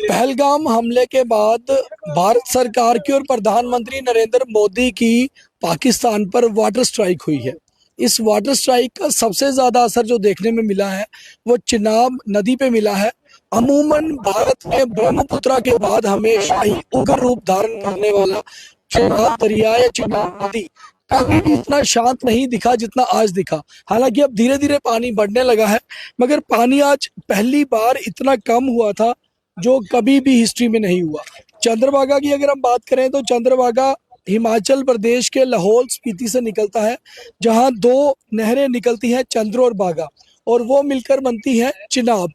पहलगाम हमले के बाद भारत सरकार की और प्रधानमंत्री नरेंद्र मोदी की पाकिस्तान पर वाटर स्ट्राइक हुई है। इस वाटर स्ट्राइक का सबसे ज्यादा असर जो देखने में मिला है वो चिनाब नदी पे मिला है। अमूमन भारत में ब्रह्मपुत्र के बाद हमेशा ही उग्र रूप धारण करने वाला चिनाब दरिया या चिनाब नदी कभी भी इतना शांत नहीं दिखा जितना आज दिखा। हालांकि अब धीरे धीरे पानी बढ़ने लगा है, मगर पानी आज पहली बार इतना कम हुआ था जो कभी भी हिस्ट्री में नहीं हुआ। चंद्रभागा की अगर हम बात करें तो चंद्रभागा हिमाचल प्रदेश के लाहौल स्पीति से निकलता है, जहां दो नहरें निकलती हैं, चंद्र और बागा, और वो मिलकर बनती है चिनाब।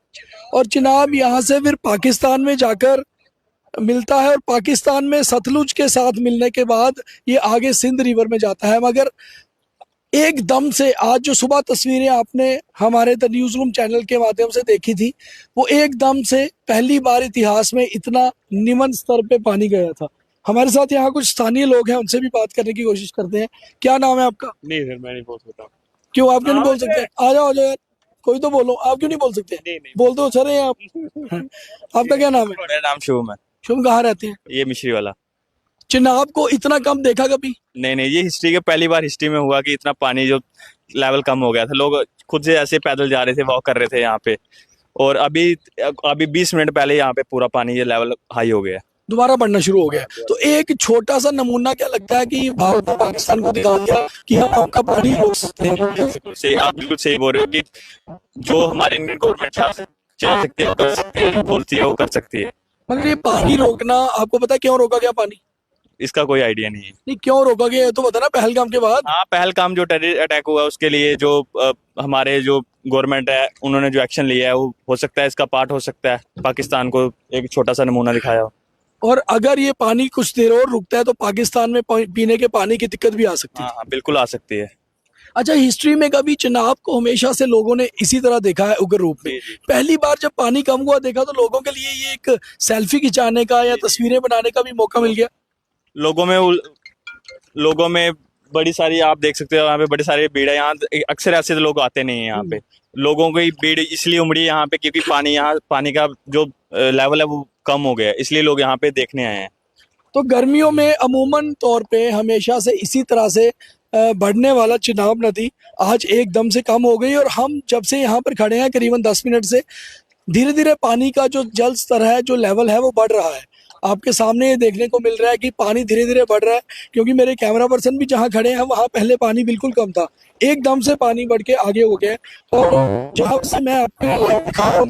और चिनाब यहाँ से फिर पाकिस्तान में जाकर मिलता है और पाकिस्तान में सतलुज के साथ मिलने के बाद ये आगे सिंध रिवर में जाता है। मगर एकदम से आज जो सुबह तस्वीरें आपने हमारे द न्यूज रूम चैनल के माध्यम से देखी थी, वो एकदम से पहली बार इतिहास में इतना निम्न स्तर पे पानी गया था। हमारे साथ यहाँ कुछ स्थानीय लोग हैं, उनसे भी बात करने की कोशिश करते हैं। क्या नाम है आपका? नहीं सर, मैं नहीं बोल सकता। क्यों, आप क्यों नहीं बोल सकते? आ जाओ यार, कोई तो बोलो। आप क्यों नहीं बोल सकते? नहीं बोल दो सर आप। आपका क्या नाम है? मेरा नाम शुभम है। शुभम, कहाँ रहते हैं? ये मिश्री वाला। चिनाब को इतना कम देखा कभी? नहीं, ये हिस्ट्री के पहली बार हिस्ट्री में हुआ कि इतना पानी जो लेवल कम हो गया था। लोग खुद से ऐसे पैदल जा रहे थे, वॉक कर रहे थे यहाँ पे, और अभी 20 मिनट पहले यहाँ पे पूरा पानी ये लेवल हाई हो गया, दोबारा बढ़ना शुरू हो गया। तो एक छोटा सा नमूना क्या लगता है कि भारत ने पाकिस्तान को दिखा दिया कि हम आपका पानी रोक सकते हैं। आप बिल्कुल सही बोल रहे हो कि जो हमारी इंडियन गवर्नमेंट चाह सकती है, कर सकती है, बोलती है वो कर सकती है। मगर ये पानी रोकना, आपको पता है क्यों रोका गया पानी? इसका कोई आइडिया नहीं है। नहीं, क्यों रोका गया तो बता ना। पहलगाम के बाद, हाँ, पहलगाम जो टेररिस्ट अटैक हुआ उसके लिए जो हमारे जो गवर्नमेंट है उन्होंने जो एक्शन लिया है, वो हो सकता है इसका पार्ट हो सकता है, पाकिस्तान को एक छोटा सा नमूना दिखाया हो। और अगर ये पानी कुछ देर और रुकता है तो पाकिस्तान में पीने के पानी की दिक्कत भी आ सकती है। हाँ, बिल्कुल आ सकती है। अच्छा, हिस्ट्री में कभी चिनाब को हमेशा से लोगों ने इसी तरह देखा है, उग्र रूप में? पहली बार जब पानी कम हुआ देखा तो लोगों के लिए ये एक सेल्फी खिंचाने का या तस्वीरें बनाने का भी मौका मिल गया। लोगों में बड़ी सारी, आप देख सकते हो यहाँ पे बड़ी सारी भीड़ है। यहाँ अक्सर ऐसे लोग आते नहीं है यहाँ पे। लोगों की भीड़ इसलिए उमड़ी है यहाँ पे क्योंकि पानी का जो लेवल है वो कम हो गया है, इसलिए लोग यहाँ पे देखने आए हैं। तो गर्मियों में अमूमन तौर पे हमेशा से इसी तरह से बढ़ने वाला चिनाब नदी आज एकदम से कम हो गई, और हम जब से यहाँ पर खड़े हैं करीबन 10 मिनट से धीरे धीरे पानी का जो जल स्तर है, जो लेवल है, वो बढ़ रहा है। आपके सामने ये देखने को मिल रहा है कि पानी धीरे धीरे बढ़ रहा है, क्योंकि मेरे कैमरा पर्सन भी जहाँ खड़े हैं वहाँ पहले पानी बिल्कुल कम था, एकदम से पानी बढ़ के आगे हो गया। और जहाँ से मैं आपको दिखा रहा हूँ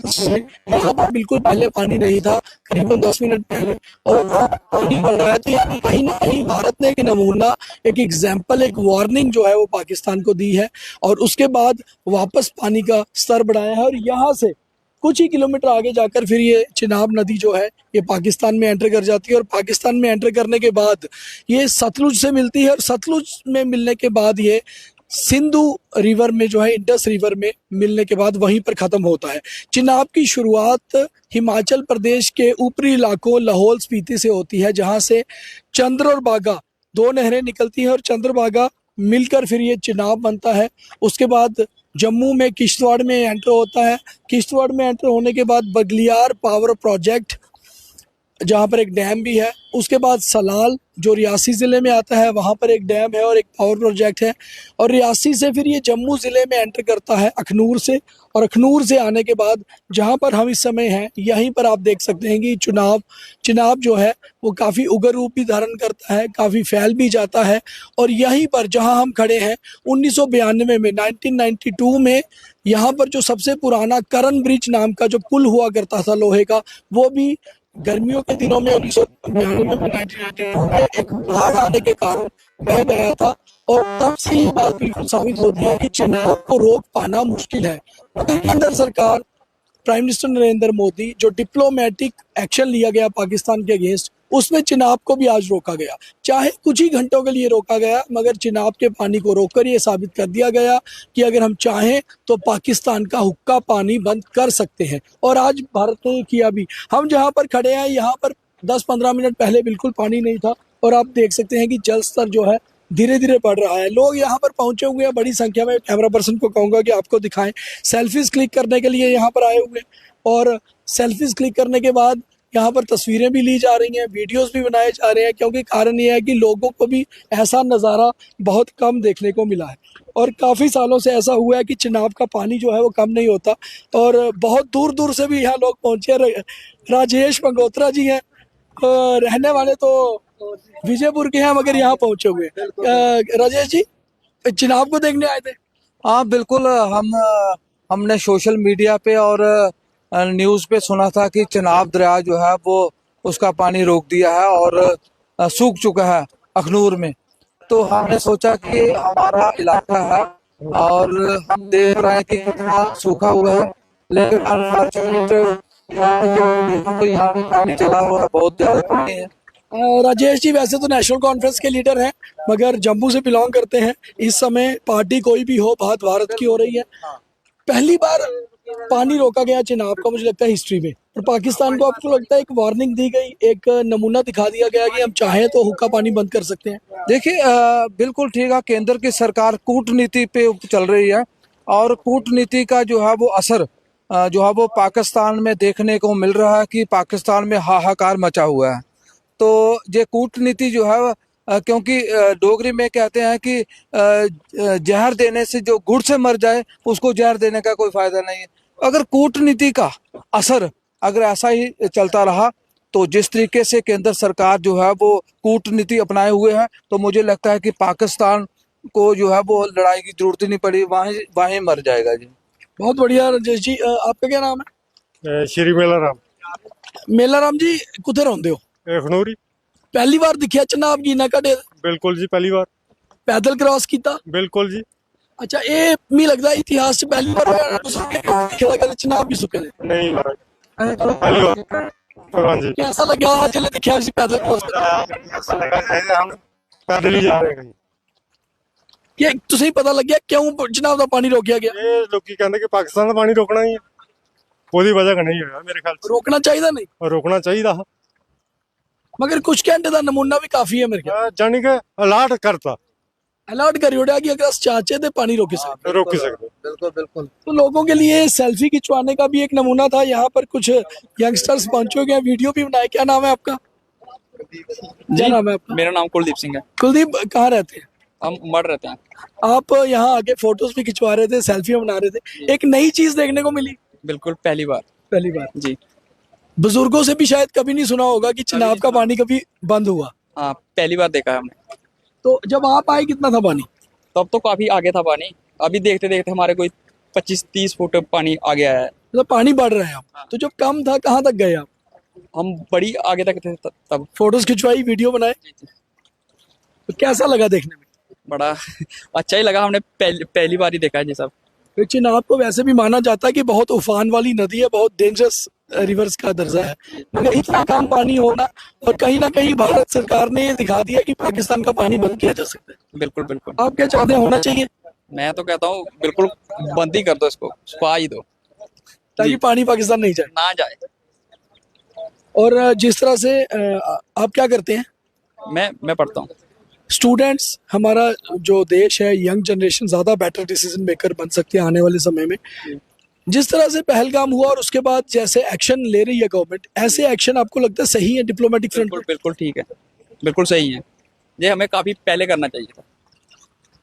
वहाँ पर बिल्कुल पहले पानी नहीं था, करीबन 10 मिनट पहले, और पानी बढ़ रहा है। तो कहीं ना कहीं भारत ने एक नमूना, एक एग्जाम्पल, एक वार्निंग जो है वो पाकिस्तान को दी है, और उसके बाद वापस पानी का स्तर बढ़ाया है। और यहाँ से कुछ ही किलोमीटर आगे जाकर फिर ये चिनाब नदी जो है ये पाकिस्तान में एंटर कर जाती है, और पाकिस्तान में एंटर करने के बाद ये सतलुज से मिलती है, और सतलुज में मिलने के बाद ये सिंधु रिवर में जो है, इंडस रिवर में मिलने के बाद वहीं पर खत्म होता है। चिनाब की शुरुआत हिमाचल प्रदेश के ऊपरी इलाकों लाहौल स्पीति से होती है, जहां से चंद्र और बागा दो नहरें निकलती हैं, और चंद्र बागा मिलकर फिर ये चिनाब बनता है। उसके बाद जम्मू में किश्तवाड़ में एंटर होता है। किश्तवाड़ में एंटर होने के बाद बगलियार पावर प्रोजेक्ट, जहाँ पर एक डैम भी है। उसके बाद सलाल जो रियासी ज़िले में आता है, वहाँ पर एक डैम है और एक पावर प्रोजेक्ट है। और रियासी से फिर ये जम्मू ज़िले में एंटर करता है अखनूर से, और अखनूर से आने के बाद जहाँ पर हम इस समय हैं यहीं पर आप देख सकते हैं कि चिनाब जो है वो काफ़ी उग्र रूप भी धारण करता है, काफ़ी फैल भी जाता है। और यहीं पर जहाँ हम खड़े हैं 1992 में, 1992 में यहाँ पर जो सबसे पुराना करण ब्रिज नाम का जो पुल हुआ करता था लोहे का, वो भी गर्मियों के दिनों में 1992 में एक बाढ़ आने के कारण बह गया था। और तब से ये बात बिल्कुल साबित होती है कि चिनाब को रोक पाना मुश्किल है। केंद्र सरकार, प्राइम मिनिस्टर नरेंद्र मोदी, जो डिप्लोमेटिक एक्शन लिया गया पाकिस्तान के अगेंस्ट, उसमें चिनाब को भी आज रोका गया। चाहे कुछ ही घंटों के लिए रोका गया, मगर चिनाब के पानी को रोककर ये साबित कर दिया गया कि अगर हम चाहें तो पाकिस्तान का हुक्का पानी बंद कर सकते हैं। और आज भारत ने किया भी। हम जहाँ पर खड़े हैं यहाँ पर 10-15 मिनट पहले बिल्कुल पानी नहीं था, और आप देख सकते हैं कि जल स्तर जो है धीरे धीरे बढ़ रहा है। लोग यहाँ पर पहुंचे हुए हैं बड़ी संख्या में। कैमरा पर्सन को कहूंगा कि आपको दिखाएं, सेल्फीज क्लिक करने के लिए यहाँ पर आए हुए हैं। और सेल्फीज क्लिक करने के बाद यहाँ पर तस्वीरें भी ली जा रही हैं, वीडियोस भी बनाए जा रहे हैं, क्योंकि कारण ये है कि लोगों को भी ऐसा नज़ारा बहुत कम देखने को मिला है। और काफ़ी सालों से ऐसा हुआ है कि चिनाब का पानी जो है वो कम नहीं होता, और बहुत दूर दूर से भी यहाँ लोग पहुँचे हैं। राजेश पंगोत्रा जी हैं, रहने वाले तो विजयपुर के हैं, मगर यहाँ पहुँचे हुए हैं। राजेश जी, चिनाब को देखने आए थे? हाँ बिल्कुल, हमने सोशल मीडिया पे और न्यूज़ पे सुना था कि चिनाब दरिया जो है वो उसका पानी रोक दिया है और सूख चुका है अखनूर में। तो हमने सोचा कि हमारा इलाका है और हम देख रहे हैं कि कितना सूखा हुआ है, लेकिन अनफॉर्चुनेट तो यहाँ पे पानी चला हुआ है, बहुत ज्यादा पानी है। राजेश जी, वैसे तो नेशनल कॉन्फ्रेंस के लीडर हैं, मगर जम्मू से बिलोंग करते हैं। इस समय पार्टी कोई भी हो, बात भारत की हो रही है। पहली बार पानी रोका गया चिनाब का, मुझे लगता है हिस्ट्री में। और पाकिस्तान को आपको लगता है एक वार्निंग दी गई, एक नमूना दिखा दिया गया कि हम चाहें तो हुक्का पानी बंद कर सकते हैं? देखिए, बिल्कुल ठीक है, केंद्र की सरकार कूटनीति पे चल रही है और कूटनीति का जो है वो असर जो है वो पाकिस्तान में देखने को मिल रहा है कि पाकिस्तान में हाहाकार मचा हुआ है। तो ये कूटनीति जो है क्योंकि डोगरी में कहते हैं कि जहर देने से जो गुड़ से मर जाए उसको जहर देने का कोई फायदा नहीं है। अगर कूटनीति का असर अगर ऐसा ही चलता रहा तो जिस तरीके से केंद्र सरकार जो है वो कूटनीति अपनाए हुए है, तो मुझे लगता है कि पाकिस्तान को जो है वो लड़ाई की जरूरत ही नहीं पड़ी, वहीं वहीं मर जाएगा जी। बहुत बढ़िया राजेश जी। आपका क्या नाम है? श्री मेलाराम मेलाराम जी, कुत्थे रहोंदे हो? अखनूरी। पहली बार दिखिया चिनाब गी ना कटे? बिल्कुल जी, पहली बार। पैदल क्रॉस किया? बिल्कुल जी। अच्छा, ये मी लगता है इतिहास च पहली बार होया कि चिनाब भी सुके ने? नहीं महाराज, पहली बार। हाँ जी। कैसा लगा जिसने देखा सी पैदल क्रॉस? ऐसा लगा जैसे हम पैदल ही जा रहे हैं। ये तुझे पता लग गया क्यों चिनाब का पानी रोकिया गया? ये लोग की कहते कि पाकिस्तान का पानी रोकना ही है, ਉਹਦੀ वजह का नहीं है मेरे ख्याल से। रोकना चाहिए नहीं, और रोकना चाहिए था, मगर कुछ घंटे का नमूना भी काफी है मेरे ख्याल। जानी के अलर्ट करता अलर्ट करी उड़ा कि अगर अस चाचे तो पानी रोक सकते। रोक सकते। बिल्कुल बिल्कुल। तो लोगों के लिए सेल्फी खिंचवाने का भी एक नमूना था। यहाँ पर कुछ यंगस्टर्स पहुंचे गए, वीडियो भी बनाए। क्या नाम है आपका? क्या नाम है आपका? मेरा नाम कुलदीप सिंह है। कुलदीप, कहाँ रहते हैं हम उमड़ रहते हैं। आप? यहाँ आगे फोटोज भी खिंचवा रहे थे, सेल्फी बना रहे थे। एक नई चीज देखने को मिली बिल्कुल पहली बार। पहली बार जी बुजुर्गों से भी शायद कभी नहीं सुना होगा कि चिनाब का पानी कभी बंद हुआ। हाँ, पहली बार देखा है हमने। तो जब आप आए कितना था पानी? तब तो काफी आगे था पानी, अभी देखते देखते हमारे कोई 25-30 फुट पानी आ गया है। मतलब पानी बढ़ रहे हैं आप। तो जब कम था कहाँ तक गए आप? हम बड़ी आगे तक थे तब। फोटोज खिंचवाई, वीडियो बनाए, तो कैसा लगा देखने में? बड़ा अच्छा ही लगा, हमने पहली बार ही देखा है ये सब। तो चिनाब को वैसे भी माना जाता है कि बहुत उफान वाली नदी है, बहुत डेंजरस रिवर्स का दर्जा है, मगर इतना कम पानी होना, और कहीं ना कहीं भारत सरकार ने ये दिखा दिया कि पाकिस्तान का पानी बंद किया जा सकता है। बिल्कुल बिल्कुल। आप क्या चाहते हैं, होना चाहिए? मैं तो कहता हूँ बिल्कुल बंद ही कर दो, इसको छुपा ही दो ताकि पानी पाकिस्तान नहीं जाए। ना जाए। और जिस तरह से आप क्या करते हैं? मैं पढ़ता हूँ। स्टूडेंट्स, हमारा जो देश है, यंग जनरेशन ज़्यादा बेटर डिसीजन मेकर बन सकती है आने वाले समय में। जिस तरह से पहलगाम हुआ और उसके बाद जैसे एक्शन ले रही है गवर्नमेंट, ऐसे एक्शन आपको लगता है सही है डिप्लोमेटिक फ्रंट बिल्कुल पर? बिल्कुल ठीक है, बिल्कुल सही है। ये हमें काफी पहले करना चाहिए था।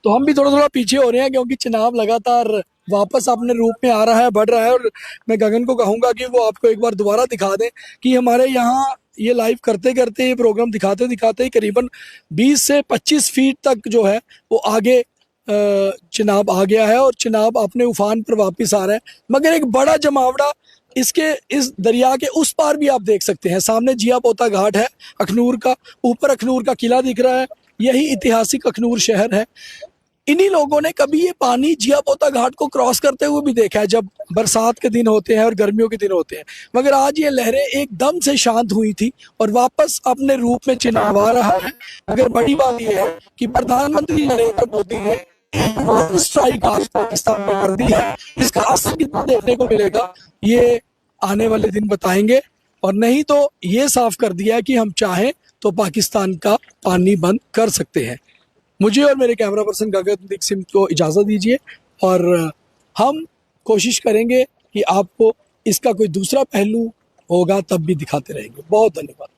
तो हम भी थोड़ा थोड़ा पीछे हो रहे हैं, क्योंकि चिनाब लगातार वापस अपने रूप में आ रहा है, बढ़ रहा है। और मैं गगन को कहूंगा कि वो आपको एक बार दोबारा दिखा दें कि हमारे यहाँ ये लाइव करते करते, ये प्रोग्राम दिखाते दिखाते करीबन 20 से 25 फीट तक जो है वो आगे चिनाब आ गया है, और चिनाब अपने उफान पर वापस आ रहा है। मगर एक बड़ा जमावड़ा इसके इस दरिया के उस पार भी आप देख सकते हैं। सामने जिया पोता घाट है अखनूर का, ऊपर अखनूर का किला दिख रहा है, यही ऐतिहासिक अखनूर शहर है। इन्हीं लोगों ने कभी ये पानी जिया पोता घाट को क्रॉस करते हुए भी देखा है, जब बरसात के दिन होते हैं और गर्मियों के दिन होते हैं। मगर आज ये लहरें एकदम से शांत हुई थी और वापस अपने रूप में चिनाब आ रहा है। मगर बड़ी बात यह है कि प्रधानमंत्री नरेंद्र मोदी ने स्ट्राइक आज पाकिस्तान में कर दी है। इसका असर कितना देखने को मिलेगा ये आने वाले दिन बताएंगे। और नहीं तो ये साफ कर दिया है कि हम चाहें तो पाकिस्तान का पानी बंद कर सकते हैं। मुझे और मेरे कैमरा पर्सन गगनदीप सिंह को इजाज़त दीजिए, और हम कोशिश करेंगे कि आपको इसका कोई दूसरा पहलू होगा तब भी दिखाते रहेंगे। बहुत धन्यवाद।